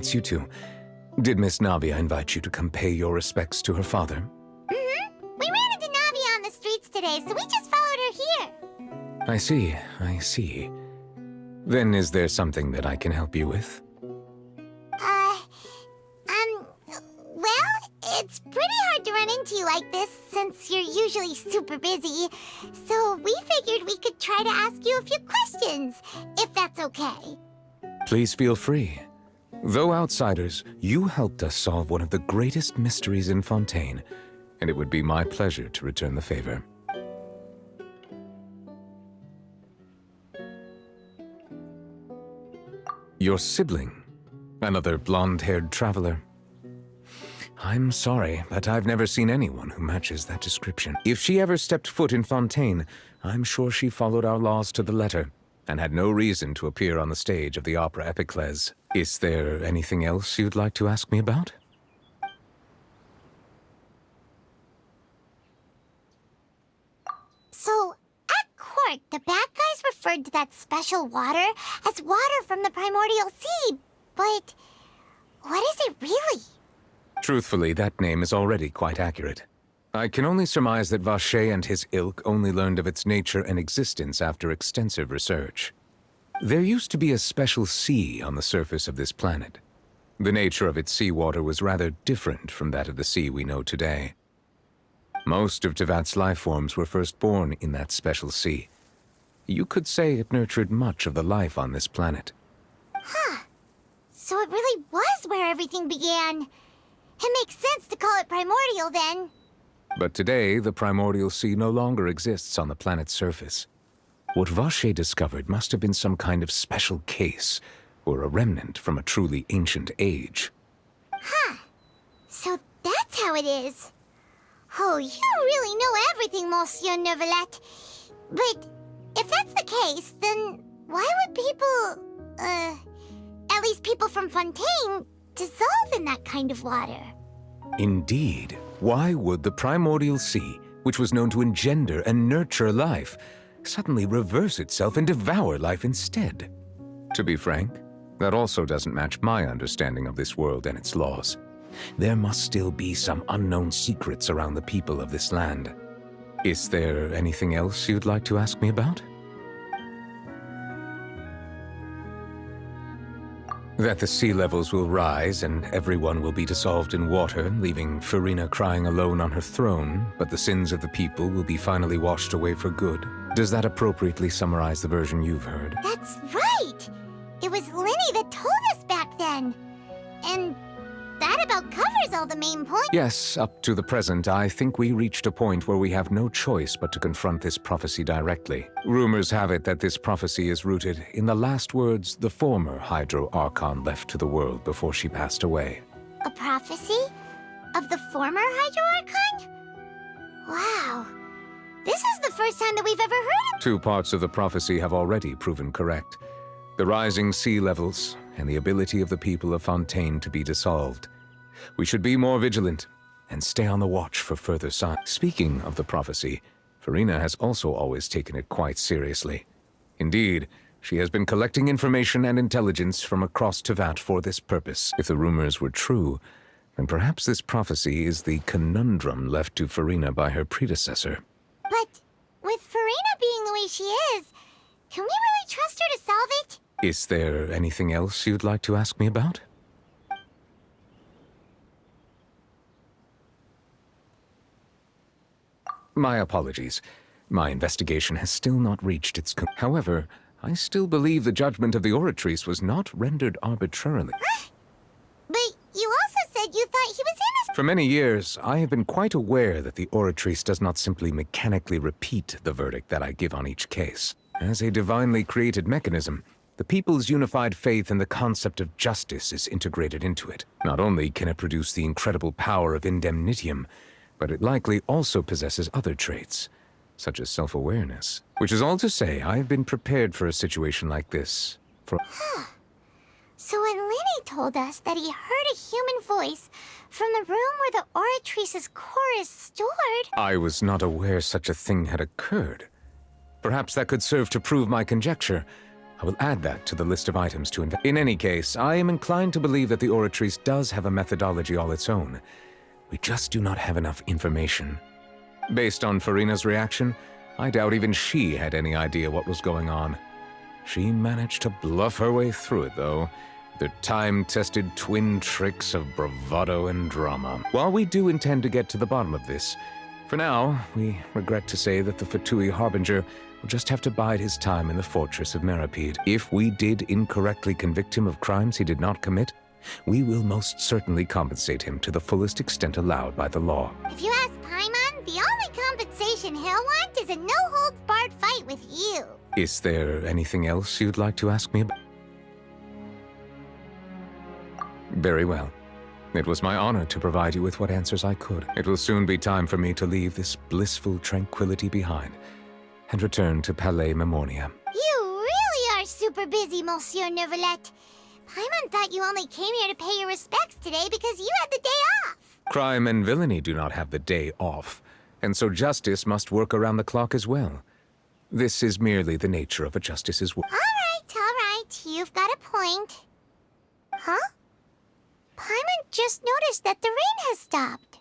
it's you two. Did Miss Navia invite you to come pay your respects to her father? Mm-hmm. We ran into Navia on the streets today, so we just followed her here. I see. Then is there something that I can help you with? Well, it's pretty hard to run into you like this since you're usually super busy. So we figured we could try to ask you a few questions, if that's okay. Please feel free. Though outsiders, you helped us solve one of the greatest mysteries in Fontaine, and it would be my pleasure to return the favor. Your sibling, another blonde-haired traveler. I'm sorry, but I've never seen anyone who matches that description. If she ever stepped foot in Fontaine, I'm sure she followed our laws to the letter, and had no reason to appear on the stage of the opera Epiclese. Is there anything else you'd like to ask me about? So, at court, the bad guys referred to that special water as water from the primordial sea, but what is it really? Truthfully, that name is already quite accurate. I can only surmise that Vacher and his ilk only learned of its nature and existence after extensive research. There used to be a special sea on the surface of this planet. The nature of its seawater was rather different from that of the sea we know today. Most of Tevat's life forms were first born in that special sea. You could say it nurtured much of the life on this planet. Huh. So it really was where everything began. It makes sense to call it primordial then. But today, the primordial sea no longer exists on the planet's surface. What Vacher discovered must have been some kind of special case, or a remnant from a truly ancient age. Huh. So that's how it is. Oh, you really know everything, Monsieur Nevullete. But if that's the case, then why would people, at least people from Fontaine, dissolve in that kind of water? Indeed. Why would the primordial sea, which was known to engender and nurture life, suddenly reverse itself and devour life instead? To be frank, that also doesn't match my understanding of this world and its laws. There must still be some unknown secrets around the people of this land. Is there anything else you'd like to ask me about? That the sea levels will rise and everyone will be dissolved in water, leaving Farina crying alone on her throne, but the sins of the people will be finally washed away for good. Does that appropriately summarize the version you've heard? That's right! It was Linny that told us back then. And that about covers all the main points. Yes, up to the present, I think we reached a point where we have no choice but to confront this prophecy directly. Rumors have it that this prophecy is rooted in the last words the former Hydro Archon left to the world before she passed away. A prophecy? Of the former Hydro Archon? Wow. This is the first time that we've ever heard of. Two parts of the prophecy have already proven correct. The rising sea levels and the ability of the people of Fontaine to be dissolved. We should be more vigilant and stay on the watch for further signs. Speaking of the prophecy, Farina has also always taken it quite seriously. Indeed, she has been collecting information and intelligence from across Tevat for this purpose. If the rumors were true, then perhaps this prophecy is the conundrum left to Farina by her predecessor. But with Farina being the way she is, can we really trust her to solve it? Is there anything else you'd like to ask me about? My apologies. My investigation has still not reached its conclusion. However, I still believe the judgment of the Oratrice was not rendered arbitrarily. But you also said you thought he was innocent. For many years, I have been quite aware that the Oratrice does not simply mechanically repeat the verdict that I give on each case. As a divinely created mechanism, the people's unified faith in the concept of justice is integrated into it. Not only can it produce the incredible power of indemnitium, but it likely also possesses other traits, such as self-awareness. Which is all to say, I have been prepared for a situation like this for... So when Linny told us that he heard a human voice from the room where the Oratrice's core is stored... I was not aware such a thing had occurred. Perhaps that could serve to prove my conjecture. I will add that to the list of items to invest. In any case, I am inclined to believe that the Oratrice does have a methodology all its own. We just do not have enough information. Based on Farina's reaction, I doubt even she had any idea what was going on. She managed to bluff her way through it, though, with her time-tested twin tricks of bravado and drama. While we do intend to get to the bottom of this, for now, we regret to say that the Fatui Harbinger will just have to bide his time in the fortress of Meripede. If we did incorrectly convict him of crimes he did not commit, we will most certainly compensate him to the fullest extent allowed by the law. If you ask Paimon, the only compensation he'll want is a no-holds-barred fight with you. Is there anything else you'd like to ask me about? Very well. It was my honor to provide you with what answers I could. It will soon be time for me to leave this blissful tranquility behind and return to Palais Memoria. You really are super busy, Monsieur Nevullete. Paimon thought you only came here to pay your respects today because you had the day off. Crime and villainy do not have the day off, and so justice must work around the clock as well. This is merely the nature of a justice's work. All right. You've got a point. Huh? Paimon just noticed that the rain has stopped.